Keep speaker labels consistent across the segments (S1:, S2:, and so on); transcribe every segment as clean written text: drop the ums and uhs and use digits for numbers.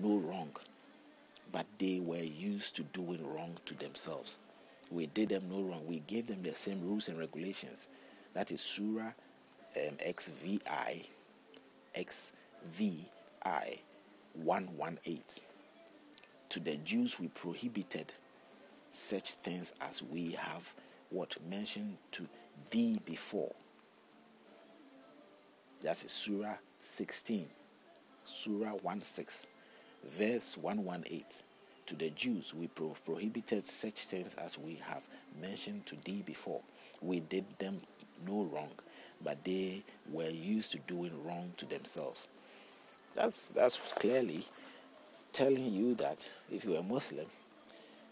S1: no wrong, but they were used to doing wrong to themselves. We did them no wrong. We gave them the same rules and regulations. That is Surah XVI 118. To the Jews we prohibited such things as we have mentioned to thee before. That is Surah 16, Surah 16, verse 118. To the Jews we prohibited such things as we have mentioned to thee before. We did them no wrong, but they were used to doing wrong to themselves. That's clearly telling you that if you are a Muslim,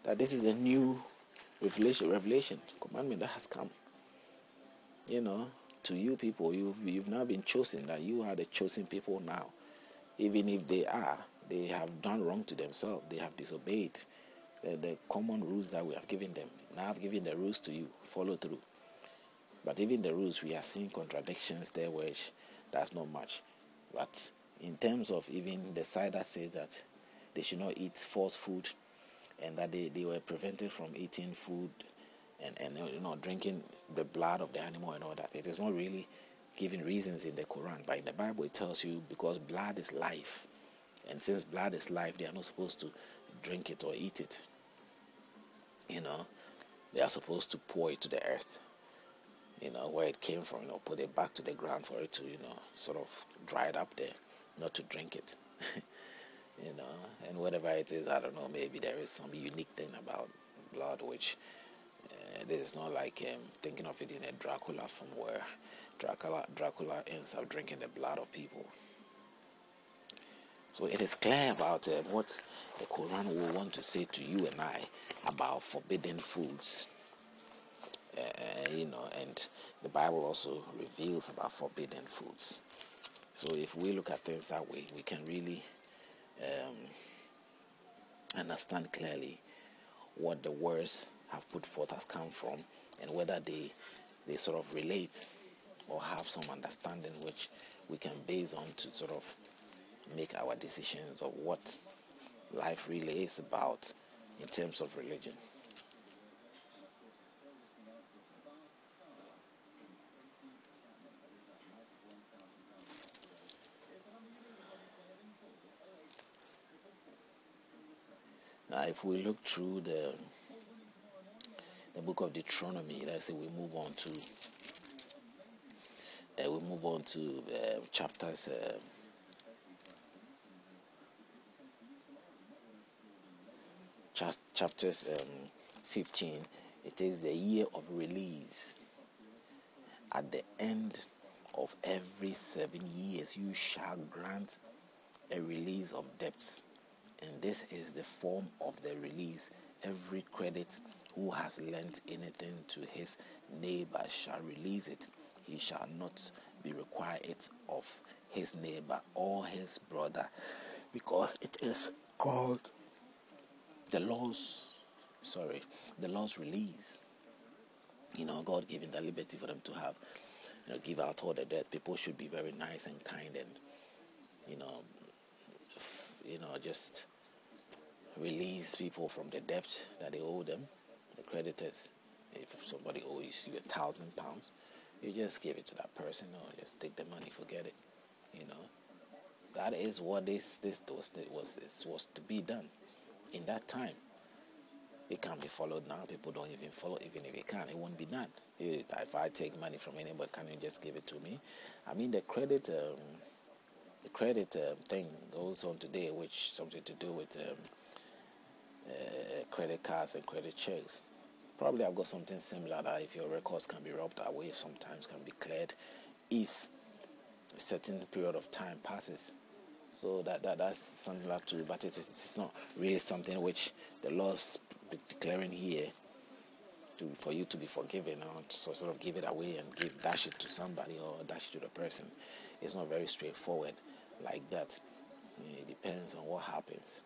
S1: that this is a new revelation, commandment that has come. To you people, you've now been chosen, that you are the chosen people now. Even if they have done wrong to themselves, they have disobeyed the common rules that we have given them. Now I've given the rules to you, follow through. But even the rules, we are seeing contradictions there, which that's not much. But in terms of even the side that says that they should not eat false food, and that they were prevented from eating food and drinking the blood of the animal and all that, it is not really giving reasons in the Quran. But in the Bible it tells you, because blood is life, and since blood is life, they are not supposed to drink it or eat it. They are supposed to pour it to the earth, where it came from, put it back to the ground for it to, sort of dry it up there, not to drink it. And whatever it is, I don't know, maybe there is some unique thing about blood, which this is not like thinking of it in a Dracula film, where Dracula ends up drinking the blood of people. So it is clear about what the Quran will want to say to you and I about forbidden foods. And the Bible also reveals about forbidden foods. So if we look at things that way, we can really understand clearly what the words have put forth has come from, and whether they sort of relate or have some understanding which we can base on to sort of make our decisions of what life really is about in terms of religion. Now, if we look through the book of Deuteronomy, let's say we move on to chapters 15. It is the year of release. At the end of every 7 years, you shall grant a release of debts. And this is the form of the release. Every credit who has lent anything to his neighbor shall release it. He shall not be required of his neighbor or his brother, because it is called the Lord's release. God giving the liberty for them to have, give out all the debt. People should be very nice and kind, and just release people from the debt that they owe them, the creditors. If somebody owes you £1,000, you just give it to that person, or just take the money, forget it. That is what this was to be done in that time. It can't be followed now. People don't even follow. Even if it can, it won't be done. If I take money from anybody, can you just give it to me? I mean, the credit thing goes on today, which something to do with credit cards and credit checks. Probably I've got something similar, that if your records can be rubbed away, sometimes can be cleared if a certain period of time passes. So that's something like to, but it's not really something which the Lord's declaring here for you to be forgiven, or to sort of give it away and dash it to somebody or dash it to the person. It's not very straightforward like that. It depends on what happens.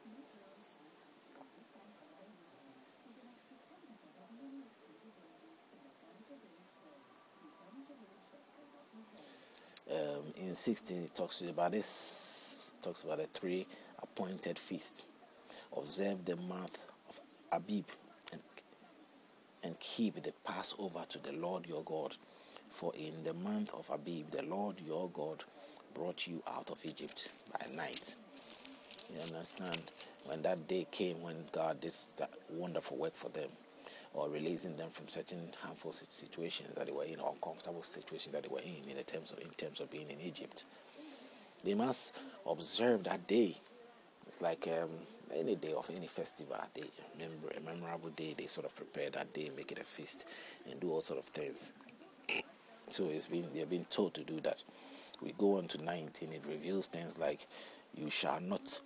S1: In 16, it talks about the 3 appointed feast. Observe the month of Abib and keep the Passover to the Lord your God. For in the month of Abib, the Lord your God brought you out of Egypt by night. You understand? When that day came, when God did that wonderful work for them, or releasing them from certain harmful situations that they were in, or uncomfortable situations that they were in terms of being in Egypt, they must observe that day. It's like any day of any festival, a memorable day. They sort of prepare that day, make it a feast, and do all sort of things. So they've been told to do that. We go on to 19. It reveals things like, you shall not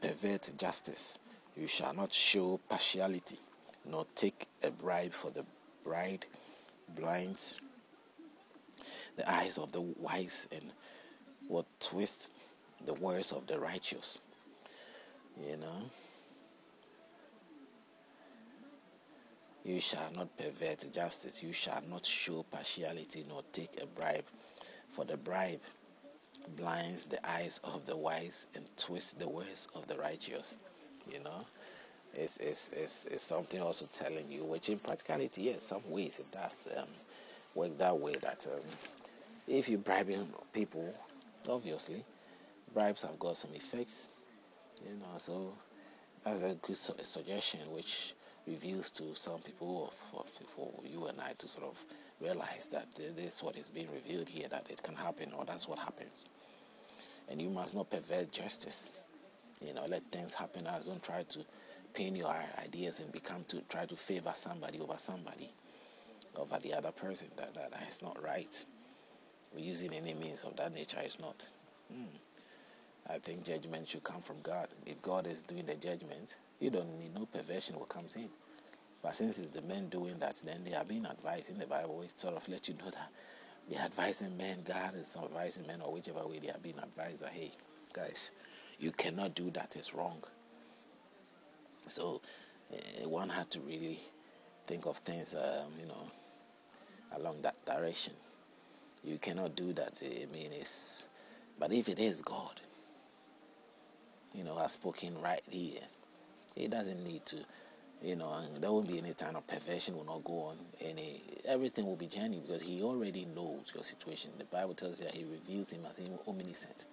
S1: pervert justice, you shall not show partiality, nor take a bribe, for the bride blinds the eyes of the wise and what twist the words of the righteous. You shall not pervert justice, you shall not show partiality, nor take a bribe, for the bribe blinds the eyes of the wise and twists the words of the righteous. It's something also telling you, which in practicality, yes, some ways it does work that way, that if you bribe people, obviously bribes have got some effects, so that's a good suggestion, which reveals to some people, for you and I to sort of realize that this is what is being revealed here, that it can happen, or that's what happens. And you must not pervert justice. Let things happen. Don't try to pin your ideas and try to favor somebody over the other person. That is not right. Using any means of that nature is not. I think judgment should come from God. If God is doing the judgment, you don't need no perversion what comes in. But since it's the men doing that, then they are being advised in the Bible. It sort of lets you know that they are advising men. God is advising men, or whichever way they are being advised that, hey, guys, you cannot do that. It's wrong. So one had to really think of things, along that direction. You cannot do that. But if it is God, has spoken right here, it doesn't need to, and there won't be any kind of perversion will not go on. Everything will be genuine, because he already knows your situation. The Bible tells you that he reveals him as omniscient.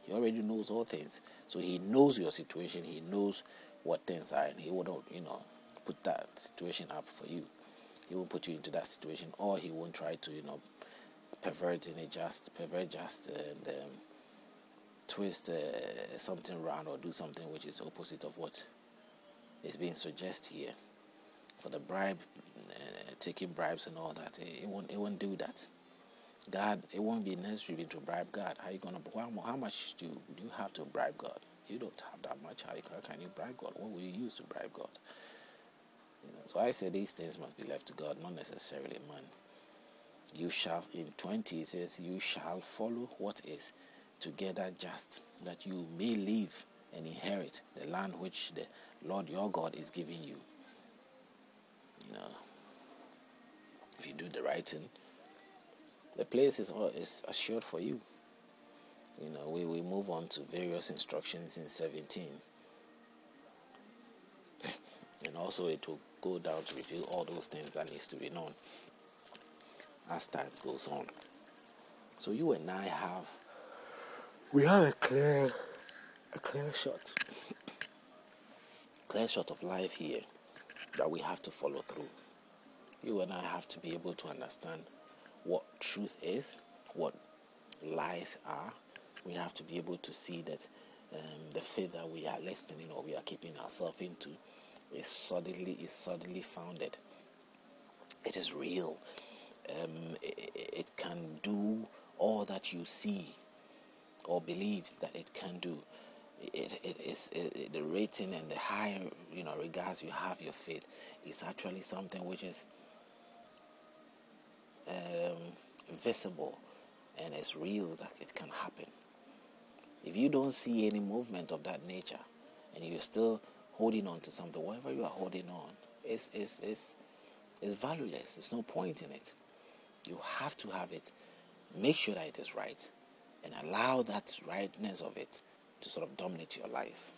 S1: He already knows all things. So he knows your situation. He knows what things are, and he won't, put that situation up for you. He won't put you into that situation, or he won't try to, pervert just and twist something around, or do something which is opposite of what is being suggested here. For the bribe, taking bribes and all that, it won't do that. God, it won't be necessary to bribe God. How much do you have to bribe God? You don't have that much. How can you bribe God? What will you use to bribe God? So I say these things must be left to God, not necessarily man. You shall, in 20 it says, you shall follow what is together just, that you may live and inherit the land which the Lord your God is giving you. If you do the right thing, the place is assured for you. We move on to various instructions in 17. And also it will go down to reveal all those things that needs to be known as time goes on. So you and I have a clear shot of life here that we have to follow through. You and I have to be able to understand what truth is, what lies are. We have to be able to see that the faith that we are listening, or we are keeping ourselves into, is solidly founded. It is real. It can do all that you see or believe that it can do. It is the rating and the high regards you have your faith is actually something which is visible, and it's real that it can happen. If you don't see any movement of that nature, and you're still holding on to something, whatever you are holding on, is valueless. There's no point in it. You have to have it. Make sure that it is right, and allow that rightness of it to sort of dominate your life.